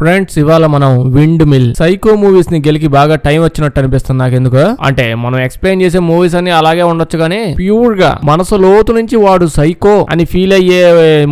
Friends, ఇవాళ మనం wind mill psycho movies ని గెలికి బాగా టైం వచ్చినట్టు అనిపిస్తుంది నాకు. ఎందుకు అంటే మనం ఎక్స్ప్లెయిన్ చేసే మూవీస్ అన్ని అలాగే ఉండొచ్చు కానీ ప్యూర్ గా మనసు లోతు నుంచి వాడు సైకో అని ఫీల్ అయ్యే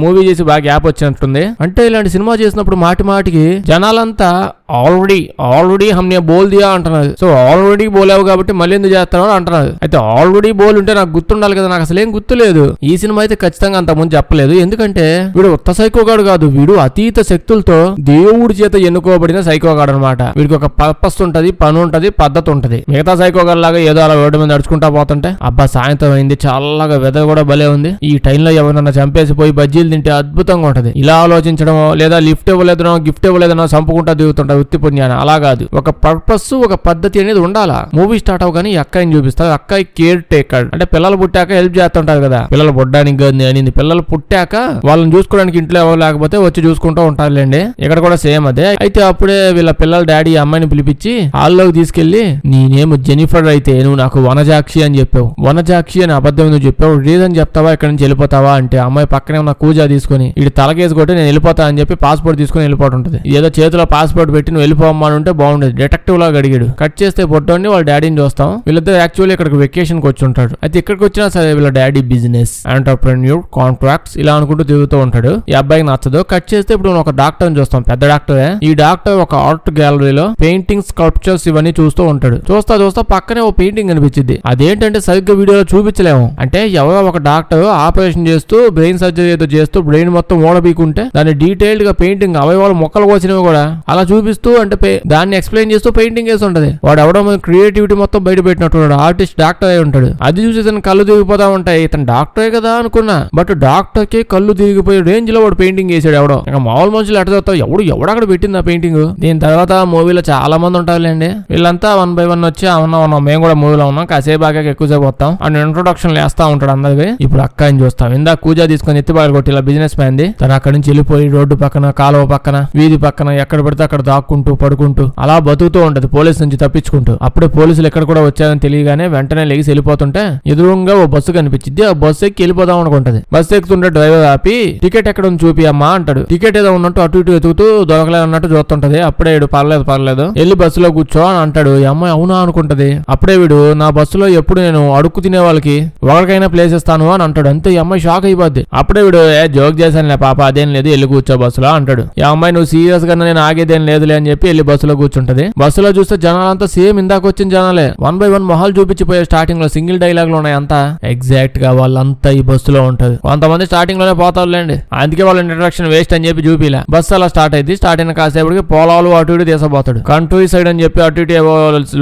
మూవీ చేసి బాగా గ్యాప్ వచ్చినట్టుంది. అంటే ఇలాంటి సినిమా చేసినప్పుడు మాటి మాటికి జనాలంతా ఆల్రెడీ హమ్నే బోల్ దియా అంటున్నారు. సో ఆల్రెడీ బోలేవు కాబట్టి మళ్ళీ ఎందుకు చేస్తాను అంటున్నారు. అయితే ఆల్రెడీ బోల్ ఉంటే నాకు గుర్తుండాలి కదా, నాకు అసలు ఏం గుర్తులేదు. ఈ సినిమా అయితే ఖచ్చితంగా అంత ముందు చెప్పలేదు. ఎందుకంటే వీడు ఉత్త సైకోగాడు కాదు, వీడు అతీత శక్తులతో దేవుడి చేత ఎన్నుకోబడిన సైకోగాడు అనమాట. వీడికి ఒక పర్పస్ ఉంటది, పని ఉంటది, పద్ధతి ఉంటది. మిగతా సైకోగాడు లాగా ఏదో అలా రోడ్డు మీద నడుచుకుంటా పోతుంటే అబ్బా సాయంత్రం అయింది, చల్లగా వెదర్ కూడా భలే ఉంది, ఈ టైంలో ఎవరన్నా చంపేసి పోయి బజ్జీలు తింటే అద్భుతంగా ఉంటది. ఇలా ఆలోచించడం లేదా లిఫ్ట్ ఇవ్వలేదనో గిఫ్ట్ ఇవ్వలేదనో చంపుకుంటా దిగుతుంటా వృత్తి పుణ్యాన. అలా కాదు, ఒక పర్పస్ ఒక పద్ధతి అనేది ఉండాలా. మూవీ స్టార్ట్ అవగానే అక్కాయిని చూపిస్తారు. అక్కాయి కేర్ టేకర్ అంటే పిల్లలు పుట్టాక హెల్ప్ చేస్తుంటారు కదా, పిల్లలు పుట్టడానికి అనింది. పిల్లలు పుట్టాక వాళ్ళని చూసుకోవడానికి ఇంట్లో ఎవరు లేకపోతే వచ్చి చూసుకుంటూ ఉంటారులేండి. ఇక్కడ కూడా సేమ్ అదే. అయితే అప్పుడే వీళ్ళ పిల్లల డాడీ అమ్మాయిని పిలిపించి హాల్లోకి తీసుకెళ్లి, నేనేమో జెనిఫర్ అయితే నువ్వు నాకు వనజాక్షి అని చెప్పావు, వనజాక్షి అని అబద్ధం నువ్వు చెప్పావు, రీజన్ చెప్తావా ఇక్కడ నుంచి వెళ్ళిపోతావా అంటే అమ్మాయి పక్కనే ఉన్న కూజా తీసుకుని ఇటు తలకేసి కొట్టి నేను వెళ్ళిపోతా అని చెప్పి పాస్పోర్ట్ తీసుకుని వెళ్ళిపోతుంటది. ఏదో చేతిలో పాస్పోర్ట్ పెట్టి నువ్వు వెళ్ళిపోమ్మని ఉంటే బాగుండేది. డిటెక్టివ్ లాగా అడిగాడు. కట్ చేస్తే పొట్టోని వాళ్ళ డాడీని చూస్తాం. వీళ్ళిద్దరు యాక్చువల్లీ ఇక్కడికి వెకేషన్ కి వచ్చి ఉంటాడు. అయితే ఇక్కడికి వచ్చినా సరే వీళ్ళ డాడీ బిజినెస్, ఎంటర్ప్రెన్యూర్, కాంట్రాక్ట్స్ ఇలా అనుకుంటూ తిరుగుతూ ఉంటాడు. ఈ అబ్బాయికి నచ్చదు. కట్ చేస్తే ఇప్పుడు ఒక డాక్టర్ ని చూస్తాం, పెద్ద డాక్టరే. ఈ డాక్టర్ ఒక ఆర్ట్ గ్యాలరీలో పెయింటింగ్, స్కల్ప్చర్స్ ఇవన్నీ చూస్తూ ఉంటాడు. చూస్తా పక్కనే ఓ పెయింటింగ్ కనిపించింది. అదేంటంటే సరిగ్గా వీడియోలో చూపించలేము. అంటే ఎవరో ఒక డాక్టర్ ఆపరేషన్ చేస్తూ బ్రెయిన్ సర్జరీ ఏదో చేస్తూ బ్రెయిన్ మొత్తం ఓడబీకుంటే దాన్ని డీటెయిల్డ్ గా పెయింటింగ్ అవయవాలు మొక్కలు కోసినవి కూడా అలా చూపిస్తూ అంటే దాన్ని ఎక్స్ప్లెయిన్ చేస్తూ పెయింటింగ్ వేసి ఉంటది. వాడు ఎవడో క్రియేటివిటీ మొత్తం బయట పెట్టినట్టు ఆర్టిస్ట్ డాక్టర్ అయి ఉంటాడు. అది చూసి ఇతను కళ్ళు తిరిగిపోతా ఉంటాయి. ఇతను డాక్టరే కదా అనుకున్నా, బట్ డాక్టర్ కి కళ్ళు తిరిగిపోయే రేంజ్ లో వాడు పెయింటింగ్ వేసాడు. ఎవడో ఇంకా మామూలు మనుషులు ఎట్ట చదువుతావు, ఎవడక్కడ పెట్టింది ఆ పెయింటింగ్. దీని తర్వాత మూవీలో చాలా మంది ఉంటారులేండి. వీళ్ళంతా 1 by 1 వచ్చి ఉన్నాం, మేము కూడా మూవీలో ఉన్నాం, కాసేపు బాగా ఎక్కువసేపు వస్తాం అని ఇంట్రొడక్షన్ వేస్తా ఉంటాడు అందరికి. ఇప్పుడు అక్కాయిని చూస్తాం. ఇందా కూజా తీసుకొని ఎత్తిబాగలు కొట్టి ఇలా బిజినెస్ మ్యాన్ ది. తను అక్కడి నుంచి వెళ్ళిపోయి రోడ్డు పక్కన, కాలువ పక్కన, వీధి పక్కన ఎక్కడ పడితే అక్కడ దాక్కుంటూ పడుకుంటూ అలా బతుకుతూ ఉంటది, పోలీసు నుంచి తప్పించుకుంటూ. అప్పుడే పోలీసులు ఎక్కడ కూడా వచ్చారని తెలియగానే వెంటనే లెగిసి వెళ్ళిపోతుంటే ఎదురుగా ఓ బస్సు కనిపించింది. ఆ బస్సు ఎక్కి వెళ్ళిపోదాం అనుకుంటది. బస్సు ఎక్కుతుంటే డ్రైవర్ ఆపి టికెట్ ఎక్కడ ఉంది చూపి అమ్మా అంటాడు. టికెట్ ఏదో ఉన్నట్టు అటు ఇటు వెతుకుతూ దొరకలేదు అన్నట్టు చూస్తుంటది. అప్పుడే వీడు పర్లేదు వెళ్ళి బస్సులో కూర్చో అని అంటాడు. ఈ అమ్మాయి అవునా అనుకుంటది. అప్పుడే వీడు నా బస్సులో ఎప్పుడు నేను అడుక్కు తినే వాళ్ళకి ఒకరికైనా ప్లేస్ ఇస్తాను అని అంటాడు. అంతే ఈ అమ్మాయి షాక్ అయిపోద్ది. అప్పుడే వీడు జోక్ చేశానులే పాప, అదేం లేదు, వెళ్ళి కూర్చో బస్సులో అంటాడు. ఈ అమ్మాయి నువ్వు సీరియస్ గా నేను ఆగేదేం లేదులే అని చెప్పి వెళ్ళి బస్సులో కూర్చుంటది. బస్సులో చూస్తే జనాలంతా సేమ్ ఇందాక వచ్చిన జనాలే. 1 by 1 మొహాలు చూపించిపోయే. స్టార్టింగ్ లో సింగిల్ డైలాగులు ఉన్నాయి అంతా. ఎగ్జాక్ట్ గా వాళ్ళంతా ఈ బస్సులో ఉంటది. కొంతమంది స్టార్టింగ్ లోనే పోతారులేండి, అందుకే వాళ్ళ ఇంట్రడక్షన్ వేస్ట్ అని చెప్పి చూపిలా. బస్సు అలా స్టార్ట్ అయింది. స్టార్ట్ అయిన కాసేపటికి పొలాలు అటు ఇటు తీసపోతాడు. కంట్రీ సైడ్ అని చెప్పి అటు ఇటు ఏవో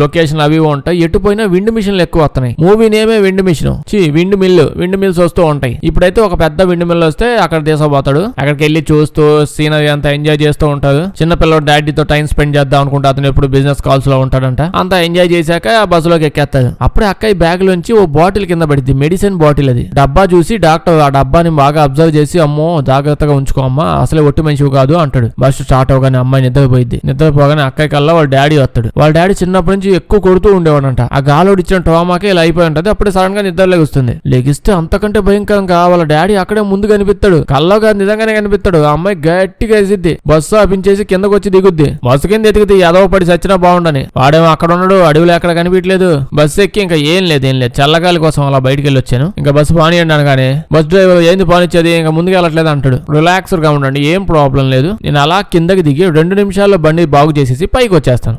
లొకేషన్ అవి ఉంటాయి. ఎటు పోయినా విండ్ మిషన్లు ఎక్కువ వస్తున్నాయి. మూవీ నేమే విండ్ మిషన్, విండ్ మిల్స్ వస్తూ ఉంటాయి. ఇప్పుడైతే ఒక పెద్ద విండ్ మిల్ వస్తే అక్కడ తీసపోతాడు. అక్కడికి వెళ్ళి చూస్తూ సీనరీ అంతా ఎంజాయ్ చేస్తూ ఉంటాడు. చిన్నపిల్లడు డాడీతో టైం స్పెండ్ చేద్దాం అనుకుంటా. అతను ఎప్పుడు బిజినెస్ కాల్స్ లో ఉంటాడంట. అంతా ఎంజాయ్ చేశాక ఆ బస్సులోకి ఎక్కేస్తాడు. అప్పుడే అక్కయ్య బ్యాగ్ లోంచి ఓ బాటిల్ కింద పడింది, మెడిసిన్ బాటిల్. అది డబ్బా చూసి డాక్టర్ ఆ డబ్బాని బాగా అబ్జర్వ్ చేసి అమ్మో జాగ్రత్తగా ఉంచుకో అమ్మా, అసలే ఒట్టి మనిషి కాదు అంటాడు. బస్సు స్టార్ట్ అవగానే అమ్మాయి నిద్రపోయింది. నిద్రపోగానే అక్కయ్య కల్లా వాళ్ళ డాడీ వస్తాడు. వాళ్ళ డాడీ చిన్నప్పటి నుంచి ఎక్కువ కొడుతూ ఉండేవాడంట. ఆ గాలోడు ఇచ్చిన ట్రామాకే ఇలా అయిపోయి ఉంటది. అప్పుడే సడన్ గా నిద్ర లెగుస్తుంది. లెగిస్తే అంతకంటే భయంకరంగా వాళ్ళ డాడీ అక్కడే ముందు కనిపిస్తాడు. కల్లోగా నిజంగానే కనిపిస్తాడు. ఆ అమ్మాయి గట్టిగా వేసిద్ది. బస్సు ఆపించేసి కిందకు వచ్చి దిగుద్ది. బస్సు కింద ఎదిగితే ఎదవ పడి చచ్చినా బాగుండని. వాడేమో అక్కడ ఉన్నాడు, అడవిలో ఎక్కడ కనిపించలేదు. బస్సు ఎక్కి ఇంకా ఏం లేదు చల్లగాలి కోసం అలా బయటికి వెళ్ళి వచ్చాను. ఇంకా బస్సు పానీయండి అనగానే బస్ డ్రైవర్ ఏంది పానిచ్చేది, ఇంకా ముందుకు వెళ్ళట్లేదు అంటాడు. రిలాక్స్డ్ గా ఉండండి, ఏం ప్రాబ్లం లేదు, నేను అలా కిందకి దిగి 2 నిమిషాల్లో బండి బాగు చేసేసి పైకి వచ్చేస్తాను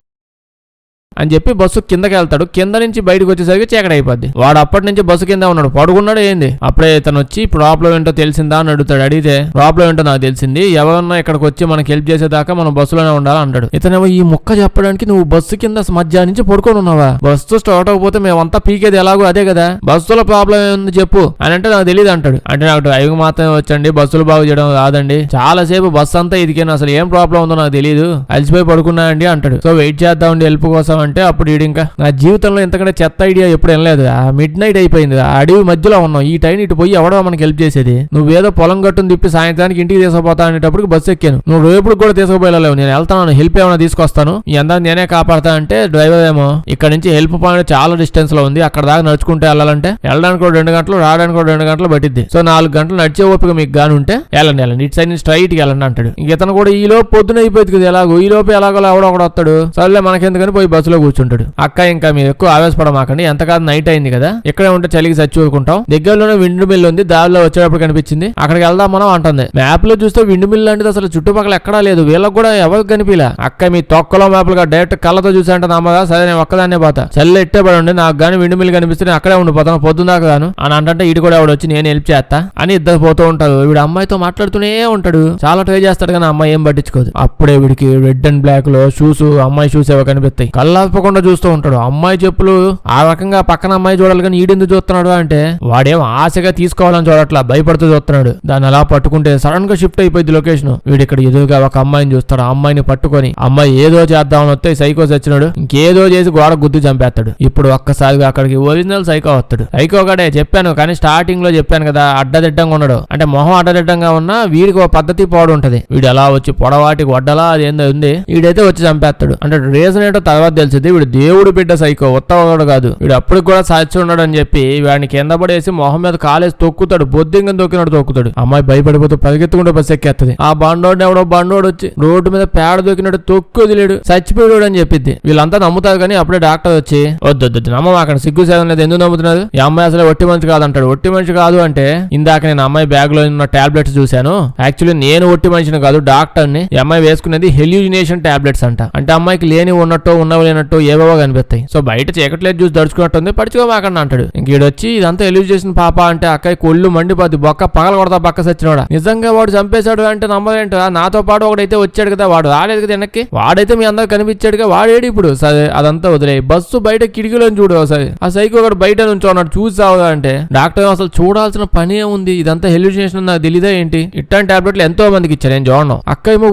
అని చెప్పి బస్సు కిందకి వెళ్తాడు. కింద నుంచి బయటకు వచ్చేసరికి చీకటి అయిపోద్ది. వాడు అప్పటి నుంచి బస్సు కింద ఉన్నాడు, పడుకున్నాడు. ఏంది అప్పుడే తను వచ్చి ప్రాబ్లం ఏంటో తెలిసిందా అని అడుగుతాడు. అడిగితే ప్రాబ్లం ఏంటో నాకు తెలిసింది, ఎవరన్నా ఇక్కడికి వచ్చి మనకి హెల్ప్ చేసేదాకా మనం బస్సులోనే ఉండాలి అంటాడు. ఇతనేమో ఈ ముక్క చెప్పడానికి నువ్వు బస్సు కింద మధ్యాహ్నం నుంచి పడుకొని ఉన్నావా, బస్సు స్టార్ట్ అవ్వకపోతే మేమంతా పీకేది ఎలాగో అదే కదా, బస్సులో ప్రాబ్లం ఏముంది చెప్పు అని అంటే నాకు తెలియదు అంటాడు. అంటే నాకు డ్రైవింగ్ మాత్రమే వచ్చండి, బస్సులు బాగు చేయడం రాదండి, చాలా సేపు బస్సు అంతా ఇదికేను, అసలు ఏం ప్రాబ్లం ఉందో నాకు తెలియదు, అలసిపోయి పడుకున్నా అండి అంటాడు. సో వెయిట్ చేద్దామండి హెల్ప్ కోసం అంటే అప్పుడు ఇంకా నా జీవితంలో ఇంతకంటే చెత్త ఐడియా ఎప్పుడు వినలేదు. ఆ మిడ్ నైట్ అయిపోయింది, ఆ అడవి మధ్యలో ఉన్నాం, ఈ టైం ఇటు పోయి ఎవడో మనకి హెల్ప్ చేసేది, నువ్వేదో పొలం గట్టును తిప్పి సాయంత్రానికి ఇంటికి తీసుకుపోతా అనేటప్పుడు బస్సు ఎక్కాను, నువ్వు రేపు కూడా తీసుకుపోయలేవు, నేను వెళ్తాను, హెల్ప్ ఏమైనా తీసుకొస్తాను, ఈ అందరూ నేనే కాపాడతా అంటే డ్రైవర్ ఏమో ఇక్కడ నుంచి హెల్ప్ పాయింట్ చాలా డిస్టెన్స్ లో ఉంది, అక్కడ దాకా నడుచుకుంటే వెళ్ళాలంటే వెళ్ళడానికి కూడా 2 గంటలు, రావడానికి కూడా 2 గంటలు పట్టిద్ది, సో 4 గంటలు నడిచే ఓపిక మీకు గాని ఉంటే వెళ్ళండి ఇటు సైడ్ స్ట్రైట్ కి వెళ్ళండి అంటాడు. ఇతను కూడా ఈ లోపు పొద్దున అయిపోయింది కదా, ఎలాగో ఈ లోపు ఎలాగో ఎవడో ఒకడు వస్తాడు, సర్లే మనకెందుకని పోయి బస్సులో కూర్చుంటాడు. అక్క ఇంకా మీరు ఎక్కువ ఆవేశపడమాకండి, ఎంత కాదు నైట్ అయింది కదా, ఇక్కడే ఉంటే చలికి చచ్చి ఊరుకుంటాం, దగ్గరలోనే విండ్ మిల్ ఉంది, దారిలో వచ్చేటప్పుడు కనిపించింది, అక్కడికి వెళ్దాం మనం అంటుంది. మ్యాప్ లో చూస్తే విండ్ మిల్ లాంటిది అసలు చుట్టుపక్కల ఎక్కడా లేదు, వీళ్ళకి కూడా ఎవరికి కనిపిలా. అక్క మీ తొక్కలో మ్యాప్లుగా డైరెక్ట్ కళ్ళతో చూసాంటే నమ్మగా, సరే నేను ఒక్కదాన్నే పోతా, చల్ల ఎట్టే పడండి, నాకు గానీ విండ్ మిల్ కనిపిస్తే అక్కడే ఉండిపోతాను పొద్దున్నాక గాను అని అంటే ఇటు కూడా ఎవడు వచ్చి నేను హెల్ప్ చేస్తా అని ఇద్దరు పోతూ ఉంటారు. వీడు అమ్మాయితో మాట్లాడుతూనే ఉంటాడు, చాలా ట్రై చేస్తాడు కానీ అమ్మాయి ఏం పట్టించుకోదు. అప్పుడే వీడికి రెడ్ అండ్ బ్లాక్ లో షూస్, అమ్మాయి షూస్ ఏవో కనిపిస్తాయి, కళ్ళాపకుండా చూస్తూ ఉంటాడు. అమ్మాయి చెప్పులు ఆ రకంగా పక్కన అమ్మాయి చూడాలి కానీ ఈడెందుకు చూస్తున్నాడు అంటే వాడేం ఆశగా తీసుకోవాలని చూడట్లా, భయపడుతూ చూస్తున్నాడు. దాన్ని అలా పట్టుకుంటే సడన్ గా షిఫ్ట్ అయిపోయింది లొకేషన్. వీడు ఇక్కడ ఎదురుగా ఒక అమ్మాయిని చూస్తాడు, ఆ అమ్మాయిని పట్టుకొని అమ్మాయి ఏదో చేద్దామని వస్తే సైకో చచ్చినాడు, ఇంకేదో చేసి గోడ గుద్దు చంపేస్తాడు. ఇప్పుడు ఒక్కసారిగా అక్కడికి ఒరిజినల్ సైకో వస్తాడు. సైకో గడే చెప్పాను కానీ స్టార్టింగ్ లో చెప్పాను కదా, అడ్డదిడ్డంగా ఉన్నాడు, అంటే మొహం అడ్డదిడ్డంగా ఉన్నా వీడికి ఒక పద్ధతి పోవడం ఉంటది. వీడు అలా వచ్చి పొడవాటికి వడ్డలా అదేందో ఉంది, వీడైతే వచ్చి చంపేస్తాడు. అంటే రీజన్ ఏంటో తర్వాత తెలిసింది, వీడు దేవుడు బిడ్డ సైకో, ఉత్తవాడు కాదు. వీడు అప్పటికి కూడా సాచి ఉన్నాడు అని చెప్పి వాడిని కింద పడేసి మొహం మీద కాలేసి తొక్కుతాడు, బొద్దింగా తొక్కినట్టు తొక్కుతాడు. అమ్మాయి భయపడిపోతూ పరిగెత్తుకుంటూ బస్సు ఎక్కేస్తుంది. ఆ బండోడు ఎవడో బండోడు వచ్చి రోడ్డు మీద పేడ దొక్కినట్టు తొక్కు వదిలేడు, చచ్చిపోయాడు అని చెప్పింది. వీళ్ళంతా నమ్ముతారు కానీ అప్పుడే డాక్టర్ వచ్చి వద్దు నమ్మం, అక్కడ సిగ్గు సేదం లేదు, ఎందుకు నమ్ముతున్నారు, ఈ అమ్మాయి అసలు ఒట్టి మనిషి కాదంటాడు. ఒట్టి మనిషి కాదు అంటే ఇందాక నేను అమ్మాయి బ్యాగ్ లో ఉన్న టాబ్లెట్స్ చూశాను, యాక్చువల్లీ నేను ఒట్టి మనిషిని కాదు డాక్టర్ ని, ఈ అమ్మాయి వేసుకునేది హెల్యూజినేషన్ టాబ్లెట్స్ అంట, అంటే అమ్మాయికి లేని ఉన్నట్టు ఉన్నవి లేనట్టు ఏవో కనిపిస్తాయి, సో బయట చీకట్లేదు చూసి దడుచుకున్నట్టుంది, పడుచుకోమాకండి అంటాడు. ఇంకీడొచ్చి ఇదంతా ఎల్యూజినేషన్ పాప అంటే అక్కయ్య కొళ్ళు మండిపోద్ది, బొక్క పగల కొడతా పక్క సచ్చినోడా, నిజంగా వాడు చంపేశాడు అంటే నమ్మలేంట. నాతో పాటు ఒకడైతే వచ్చాడు కదా, వాడు రాలేదు కదా వెనక్కి, వాడైతే మీ అందరూ కనిపించాడుగా, వాడేడు ఇప్పుడు. సరే అదంతా వదిలే, బస్సు బయట కిటికీలో చూడు ఒకసారి, ఆ సైకో ఒకటి బయట నుంచి ఉన్నాడు చూసి సావుదా అంటే డాక్టర్ అసలు చూడాల్సిన పనే ఉంది, ఇదంతా హెల్యూజినేషన్ నాకు తెలియదా ఏంటి, ఇట్లాంటి టాబ్లెట్లు ఎంతో మందికి ఇచ్చారు, నేను చూడను. అక్క ఏమో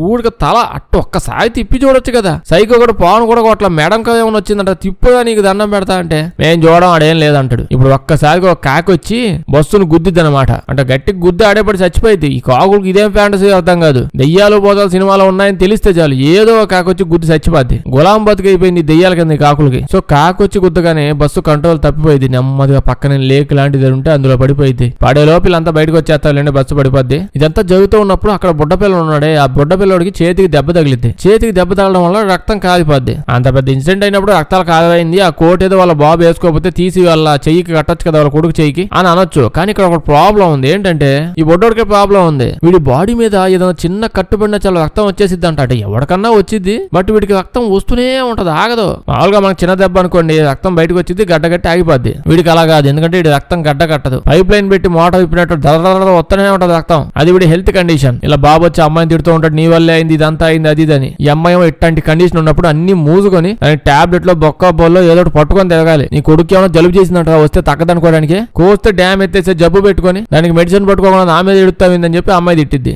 ఊడికి తల అట్టు ఒక్కసారి తిప్పి చూడొచ్చు కదా, సైకో ఒకటి పవన్ కూడా కొట్ల మేడం కదా ఏమైనా వచ్చిందంట, తిప్పుగా నీకు దండం పెడతా అంటే మేము చూడడం ఆడేం లేదంటాడు. ఇప్పుడు ఒక్కసారిగా ఒక కాకి వచ్చి బస్సును గుద్దిద్ది అనమాట, అంటే గట్టికి గుద్ది ఆడేపడి చచ్చిపోయింది. ఈ కాకులకి ఇదేం ఫ్యాంటసీ అర్థం కాదు, దెయ్యాలు పోతాలు సినిమాలో ఉన్నాయని తెలిస్తే చాలు ఏదో ఒక కాకొచ్చి గుద్ది చచ్చిపోద్ది, గులాం బతికైపోయింది దెయ్యాల కింద కాకులకి. సో కాకొచ్చి గుద్దగానే బస్సు కంట్రోల్ తప్పిపోయింది, నెమ్మదిగా పక్కన లేక్ లాంటిది ఉంటే అందులో పడిపోయింది. పడే లోపలంతా బయటకు వచ్చేస్తారులేండి, బస్సు పడిపోద్ది. ఇదంతా జరుగుతూ ఉన్నప్పుడు అక్కడ బుడ్డపిల్ల ఉన్నాడే, ఆ బుడ్డపిల్లడికి చేతికి దెబ్బ తగిలిద్ది. చేతికి దెబ్బ తగలడం వల్ల రక్తం కారిపోద్ది. అంత పెద్ద ఇన్సిడెంట్ అయినప్పుడు రక్తాలు కారైంది, ఆ కోట్ ఏదో వాళ్ళ బాబు వేసుకోకపోతే తీసి వాళ్ళ చెయ్యికి కట్టొచ్చు కదా, వాళ్ళ కొడుకు చెయ్యికి అని అనొచ్చు. కానీ ఇక్కడ ఒక ప్రాబ్లం ఉంది, ఏంటంటే ఈ బుడ్డోడికి ప్రాబ్లం ఉంది, వీడి బాడీ మీద ఏదైనా చిన్న కట్టుబడిన చాలా రక్తం వచ్చేసిద్ది అంట, అంటే ఎవరికన్నా వచ్చింది, బట్ వీడికి రక్తం వస్తూనే ఉంటది, ఆగదు. మామూలుగా మనకు చిన్న దెబ్బ అనుకోండి, రక్తం బయటకు వచ్చింది గడ్డగట్టి ఆగిపోద్ది, వీడికి అలా కాదు, ఎందుకంటే వీడి రక్తం గడ్డ కట్టదు, పైప్ లైన్ పెట్టి మోటార్ విప్పినట్టు దరదర వస్తూనే ఉంటది రక్తం, అది వీడి హెల్త్ కండిషన్. ఇలా బాబు వచ్చి అమ్మాయిని తిడుతూ ఉంటాడు, నీ వల్లే అయింది ఇదంతా అయింది అది అని. ఈ అమ్మాయి ఇట్లాంటి కండిషన్ ఉన్నప్పుడు అన్ని మూసుకొని టాబ్లెట్ లో బొక్క బొల్లో ఏదో పట్టుకొని తిరగాలి. నీ కొడుకు ఏమైనా జలుబు చేసిందంట వస్తే తగ్గదనుకోవడానికి, కోస్తే డ్యామ్ ఎత్తేసే జబ్బు పెట్టుకొని దానికి మెడిసిన్ పట్టుకోకుండా నా మీద ఎడుతావిందని చెప్పి అమ్మాయి తిట్టిద్ది.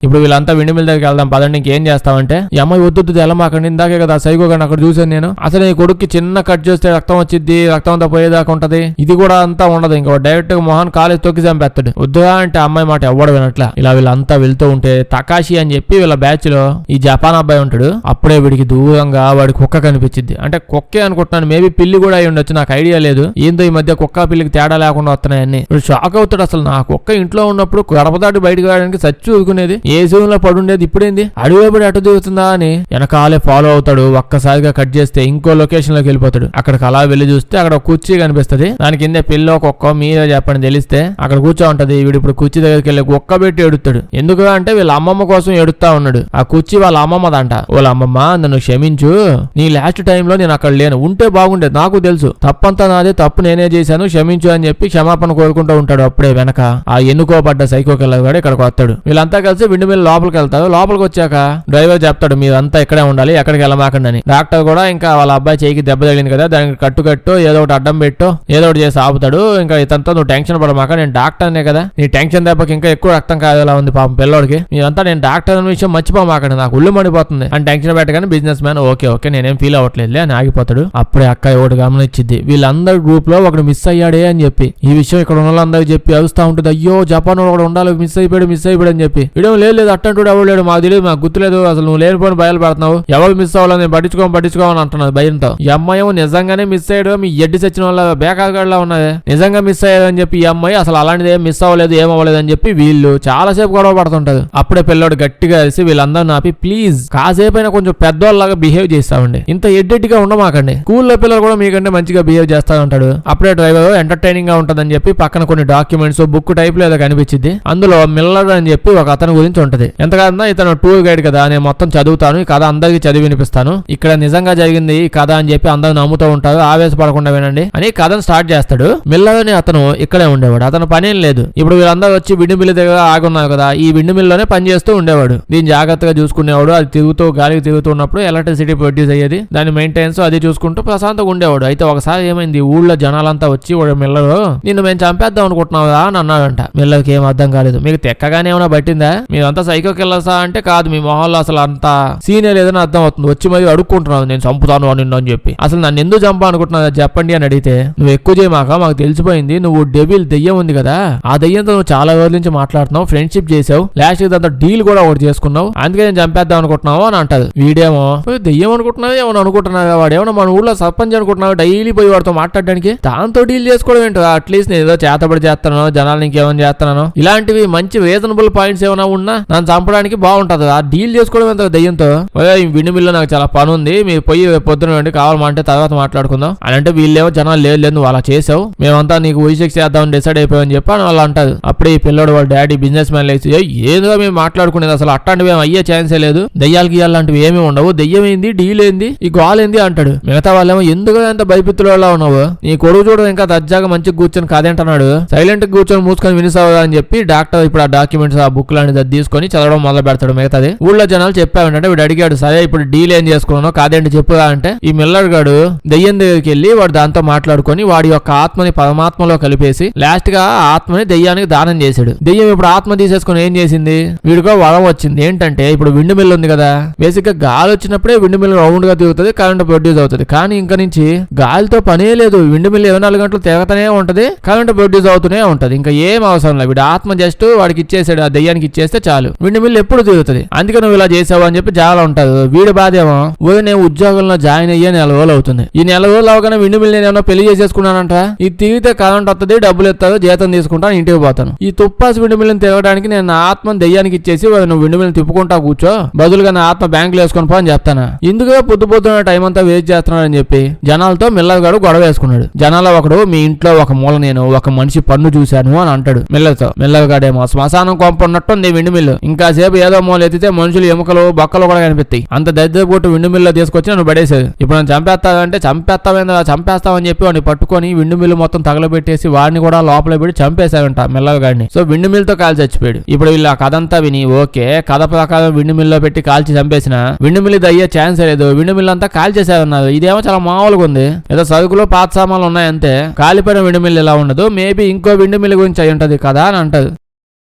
ఇప్పుడు వీళ్ళంతా విండి మిల్ దగ్గరికి వెళ్దాం పదండి, ఇంకేం చేస్తామంటే ఈ అమ్మాయి వద్దు వెళ్ళమాకండి, ఇందాకే కదా సైకో గాని అక్కడ చూసాను నేను, అసలు నీ కొడుక్కి చిన్న కట్ చేస్తే రక్తం వచ్చింది, రక్తం అంతా పోయేదాకా ఉంటది, ఇది కూడా అంతా ఉండదు, ఇంకా డైరెక్ట్ గా మొహన్ కాలేజ్ తొక్కి చంపేస్తాడు. వద్దుగా అంటే అమ్మాయి మాట ఎవ్వడు వినట్లా. ఇలా వీళ్ళంతా వెళ్తూ ఉంటే తకాషి అని చెప్పి వీళ్ళ బ్యాచ్ లో ఈ జపాన్ అబ్బాయి ఉంటాడు, అప్పుడే వీడికి దూరంగా వాడి కుక్క కనిపించింది, అంటే కుక్కే అనుకుంటున్నాను, మేబీ పిల్లి కూడా అయి ఉండొచ్చు, నాకు ఐడియా లేదు. ఏందో ఈ మధ్య కుక్క పిల్లికి తేడా లేకుండా వస్తున్నాయని వీడు షాక్ అవుతాడు. అసలు నా కుక్క ఇంట్లో ఉన్నప్పుడు గడపదాటి బయటకు రావడానికి సచ్చి ఊరుకునేది, ఏ జూన్ లో పడుండేది, ఇప్పుడేంది అడివేపడి అటు దిగుతుందా అని వెనకాలే ఫాలో అవుతాడు. ఒక్కసారిగా కట్ చేస్తే ఇంకో లొకేషన్ లోకి వెళ్ళిపోతాడు. అక్కడికి అలా వెళ్లి చూస్తే అక్కడ ఒక కుర్చీ కనిపిస్తుంది, దాని కింద పిల్లో కుక్క మీరే చెప్పండి తెలిస్తే అక్కడ కూర్చో ఉంటది. వీడు ఇప్పుడు కుర్చీ దగ్గరికి వెళ్ళి కుక్క పెట్టి ఎడుతాడు, ఎందుకు అంటే వీళ్ళ అమ్మమ్మ కోసం ఎడుతా ఉన్నాడు. ఆ కుర్చీ వాళ్ళ అమ్మమ్మదంట. వాళ్ళ అమ్మమ్మ నన్ను క్షమించు, నీ లాస్ట్ టైంలో నేను అక్కడ లేను, ఉంటే బాగుండేది, నాకు తెలుసు తప్పంతా నాదే, తప్పు నేనే చేశాను, క్షమించు అని చెప్పి క్షమాపణ కోరుకుంటూ ఉంటాడు. అప్పుడే వెనక ఆ ఎన్నుకోబడ్డ సైకో కిల్లర్ గాడు ఇక్కడికి వస్తాడు. వీళ్ళంతా కలిసి విండ్ మిల్ లోపలికి వెళ్తారు. లోపలికి వచ్చాక డ్రైవర్ చెప్తాడు మీరంతా ఇక్కడే ఉండాలి, ఎక్కడికి వెళ్ళమాకండి అని. డాక్టర్ కూడా ఇంకా వాళ్ళ అబ్బాయి చేయికి దెబ్బ తగిలింది కదా, దానికి కట్టు ఏదో ఒకటి అడ్డం పెట్టో ఏదో ఒకటి చేసి ఆపుతాడు. ఇంకా ఇతంతా నువ్వు టెన్షన్ పడమాక, నేను డాక్టర్నే కదా, నీ టెన్షన్ దెబ్బకి ఇంకా ఎక్కువ రక్తం కాదేలా ఉంది పాపం పిల్లోడికి, మీరంతా నేను డాక్టర్ అనే విషయం మర్చిపోమాకండి, నాకు ఉళ్ళు మండిపోతుంది అని టెన్షన్ పెట్టగానే బిజినెస్ మ్యాన్ ఓకే నేనేం ఫీల్ అవ్వట్లేదు అని ఆగిపోతాడు. అప్పుడే అక్క ఒకటి గమనించింది, వీళ్ళందరి గ్రూప్ లో ఒకటి మిస్ అయ్యాడే అని చెప్పి. ఈ విషయం ఇక్కడ ఉన్న వాళ్ళందరికీ చెప్పి అరుస్తా ఉంటుంది, అయ్యో జపాన్ కూడా ఉండాలి, మిస్ అయిపోయాడు అని చెప్పి. వీడియో లేదు అట్టంటుడు ఎవరు లేడు, మాకు తెలియదు, మాకు గుర్తులేదు, అసలు నువ్వు లేనిపోయిన బయలు పెడుతున్నావు, ఎవరు మిస్ అవ్వాలని పట్టించుకోమని అంటున్నది భయంతో. ఈ అమ్మాయి నిజంగానే మిస్ అయ్యాడు, మీ ఎడ్డి సచ్చిన వాళ్ళ బేకాగాడిలా ఉన్నది, నిజంగా మిస్ అయ్యాడు అని చెప్పి ఈ అమ్మాయి అసలు అలాంటిది ఏం మిస్ అవ్వలేదు ఏమవ్వలేదు అని చెప్పి వీళ్ళు చాలా సేపు గొడవ పడుతుంటారు. అప్పుడే పిల్లోడు గట్టిగా కలిసి వీళ్ళందరూ నాపి ప్లీజ్ కాసేపైనా కొంచెం పెద్దోళ్ళలాగా బిహేవ్ చేస్తామండి, ఇంత ఎడ్డెడ్డిగా ఉండమాకండి, స్కూల్లో పిల్లలు కూడా మీకంటే మంచిగా బిహేవ్ చేస్తా ఉంటాడు. అప్పుడే డ్రైవర్ ఎంటర్టైనింగ్ గా ఉంటదని చెప్పి పక్కన కొన్ని డాక్యుమెంట్స్ బుక్ టైప్ లో ఏదో కనిపించింది. అందులో మిల్లర్ అని చెప్పి ఒక అతని గురించి ఉంటది. ఎంతకన్నా ఇతను టూర్ గైడ్ కదా, నేను మొత్తం చదువుతాను, ఈ కథ అందరికి చదివి వినిపిస్తాను, ఇక్కడ నిజంగా జరిగింది ఈ కథ అని చెప్పి అందరూ నమ్ముతూ ఉంటారు, ఆవేశపడకుండా వినండి అని కథను స్టార్ట్ చేస్తాడు. మిల్లర్ అని అతను ఇక్కడే ఉండేవాడు, అతను పనేం లేదు. ఇప్పుడు వీళ్ళందరూ వచ్చి విండ్ మిల్ దగ్గర ఆగున్నారు కదా, ఈ విండ్ మిల్ లోనే పని చేస్తూ ఉండేవాడు, దీన్ని జాగ్రత్తగా చూసుకునేవాడు, అది గాలికి తిరుగుతూ ఉన్నప్పుడు ఎలక్ట్రిసిటీ ప్రొడ్యూస్ అయ్యేది, దాని మెయింటెనెన్స్ అది చూసుకుంటూ ప్రశాంతంగా ఉండేవాడు. అయితే ఒకసారి ఏమైంది, ఊళ్ళో జనాలంతా వచ్చి వాడు మిల్లరు నిన్ను మేము చంపేద్దాం అనుకుంటున్నావా అని అన్నాడంట. మిల్లర్కి ఏం అర్థం కాలేదు, మీకు తెక్కగానే ఏమైనా పట్టిందా, మీరంతా సైకో కిల్లర్సా అంటే కాదు, మీ మొహంలో అసలు అంత సీనియర్ లేదని అర్థం అవుతుంది, వచ్చి మరి అడుక్కుంటున్నావు నేను చంపుతాను అని చెప్పి, అసలు నన్ను ఎందుకు చంపా అనుకుంటున్నా చెప్పండి అని అడిగితే, నువ్వు ఎక్కువ చేయమాక, మాకు తెలిసిపోయింది నువ్వు డెవిల్ దెయ్యం ఉంది కదా, ఆ దెయ్యంతో నువ్వు చాలా రోజుల నుంచి మాట్లాడుతున్నావు, ఫ్రెండ్షిప్ చేసావు, లాస్ట్ దాంతో డీల్ కూడా ఒకటి చేసుకున్నావు, అందుకే నేను చంపేద్దాం అనుకుంటున్నావు అని అంటది. వీడేమో దెయ్యం అనుకుంటున్నావు ఏమో అనుకుంటున్నావు, వాడేమో మన ఊళ్ళో సర్పంచ్ అనుకుంటున్నావు, డైలీ పోయి వాడితో మాట్లాడడానికి, దాంతో డీల్ చేసుకోవడం ఏంటో, అట్లీస్ట్ నేను ఏదో చేతబడి చేస్తాను, జనాలు ఇంకేమైనా చేస్తున్నాను, ఇలాంటివి మంచి రీజనబుల్ పాయింట్స్ ఏమైనా ఉన్నా నన్ను చంపడానికి బాగుంటది, ఆ డీల్ చేసుకోవడం ఎంత దెయ్యంతో. విండ్ మిల్ నాకు చాలా పని ఉంది, మీరు పోయి పొద్దున కావాలంటే తర్వాత మాట్లాడుకుందాం అని అంటే, వీళ్ళేమో జనాలు లేదు నువ్వు అలా చేసావు, మేమంతా నీకు ఉరిశిక్ష చేద్దామని డిసైడ్ అయిపోయామని చెప్పి అని వాళ్ళు అంటారు. అప్పుడే ఈ పిల్లడు వాళ్ళ డాడీ బిజినెస్ మ్యాన్ లేచి ఏదో మేము మాట్లాడుకునేది అసలు అట్లాంటివి ఏమి అయ్యే ఛాన్సే లేదు, దెయ్యాలకి ఇలాంటివి ఏమి ఉండవు, దెయ్యం ఏంది డీల్ ఏంది ఈ గోల్ ఏంది అంటాడు. మిగతా వాళ్ళేమో ఎందుకు ఎంత భయపిత్తులలో ఉన్నావు, నీ కొడుకు చూడడం ఇంకా దర్జాగా మంచిగా కూర్చొని కాదేంటన్నాడు, సైలెంట్ గా కూర్చొని మూసుకొని వినిసావు అని చెప్పి డాక్టర్ ఇప్పుడు ఆ డాక్యుమెంట్స్ ఆ బుక్ లాంటిది తీసుకొని చదవడం మొదలు పెడతాడు. మిగతాది ఊళ్ళో జనాలు చెప్పావంటే వీడు అడిగాడు, సరే ఇప్పుడు డీల్ ఏం చేసుకున్నావు కాదేంటి చెప్పుగా అంటే, ఈ మిల్లర్ గాడు దెయ్యం దగ్గరికి వెళ్ళి వాడు దాంతో మాట్లాడుకొని వాడి యొక్క ఆత్మని పరమాత్మలో కలిపేసి లాస్ట్ గా ఆత్మని దెయ్యానికి దానం చేశాడు. దెయ్యం ఇప్పుడు ఆత్మ తీసేసుకుని ఏం చేసింది, వీడికో వరం వచ్చింది ఏంటంటే, ఇప్పుడు విండ్ మిల్ ఉంది కదా, బేసిక్ గా గాలి వచ్చినప్పుడే విండ్ మిల్ రౌండ్ గా తిరుగుతుంది, కరెంట్ ప్రొడ్యూస్ అవుతుంది, కానీ ఇంకా నుంచి గాలితో పనే లేదు, విండ్ మిల్ 24 గంటలు తిరగతనే ఉంటది, కరెంట్ ప్రొడ్యూస్ అవుతూనే ఉంటది, ఇంకా ఏం అవసరం లేదు, వీడు ఆత్మ జస్ట్ వాడికి ఇచ్చేసాడు, ఆ దెయ్యానికి ఇచ్చేస్తే చాలు, విండ్ మిల్ ఎప్పుడు తిరుగుతుంది, అందుకే నువ్వు ఇలా చేసావు అని చెప్పి చాలా ఉంటారు. వీడి బాధ ఏమో నేను ఉద్యోగంలో జాయిన్ అయ్యే 4 రోజులు అవుతుంది, ఈ 4 రోజులు అవగానే విండ్ మిల్ నేను ఏమన్నా పెళ్లి చేసేసుకున్నానంట, ఇది తిరిగితే కరెంట్ వస్తుంది, డబ్బులు ఎత్తారు, జీతం తీసుకుంటాను, ఇంటికి పోతాను, ఈ తుప్పాసి విండ్ మిల్ని తిరగడానికి నేను నా ఆత్మను దెయ్యానికి ఇచ్చేసి నువ్వు విండ్ మిల్ని తిప్పుకుంటా కూర్చో, బదులుగా నా ఆత్మ బ్యాంకులో వేసుకొని పో అని చెప్తాను, ఎందుకుగా పొద్దున టైం అంతా వేస్ట్ చేస్తున్నాడు అని చెప్పి జనాలతో మిల్లగాడు గొడవ వేసుకున్నాడు. జనాల్లో ఒకడు మీ ఇంట్లో ఒక మూల నేను ఒక మనిషి పన్ను చూశాను అని అంటాడు మిల్లర్తో. మిల్లగాడేమో శ్మశానం కొంప ఉన్నట్టుంది విండ్ మిల్, ఇంకా సేపు ఏదో మూల ఎత్తితే మనుషులు ఎముకలు బొక్కలు కూడా కనిపిస్తాయి, అంత దరిద్రపోటు విండ్ మిల్ లో తీసుకొచ్చి నన్ను పడేసేది, ఇప్పుడు నన్ను చంపేస్తావంటే చంపేస్తావని చెప్పి వాడిని పట్టుకొని విండ్ మిల్ మొత్తం తగలబెట్టేసి వాడిని కూడా లోపల పెట్టి చంపేశాడంట మిల్లగాడిని. సో విండ్ మిల్ తో కాల్చి చచ్చిపోయాడు. ఇప్పుడు వీళ్ళు ఆ కథ అంతా విని ఓకే కథ ప్రకారం విండ్ మిల్ లో పెట్టి కాల్చి చంపేసిన విండ్ మిల్ ఇది అయ్యే ఛాన్స్ లేదు, విండ్ మిల్ అంతా కాల్చేసారన్నారు. ఇదేమో చాలా మామూలుగా ఉంది, ఏదో సరుకులో పాత సామాన్లు ఉన్నాయంతే, కాలిపోయిన విండ్ మిల్ ఇలా ఉండదు, మేబీ ఇంకో విండ్ మిల్ గురించి అయి ఉంటది కదా అని అంటది.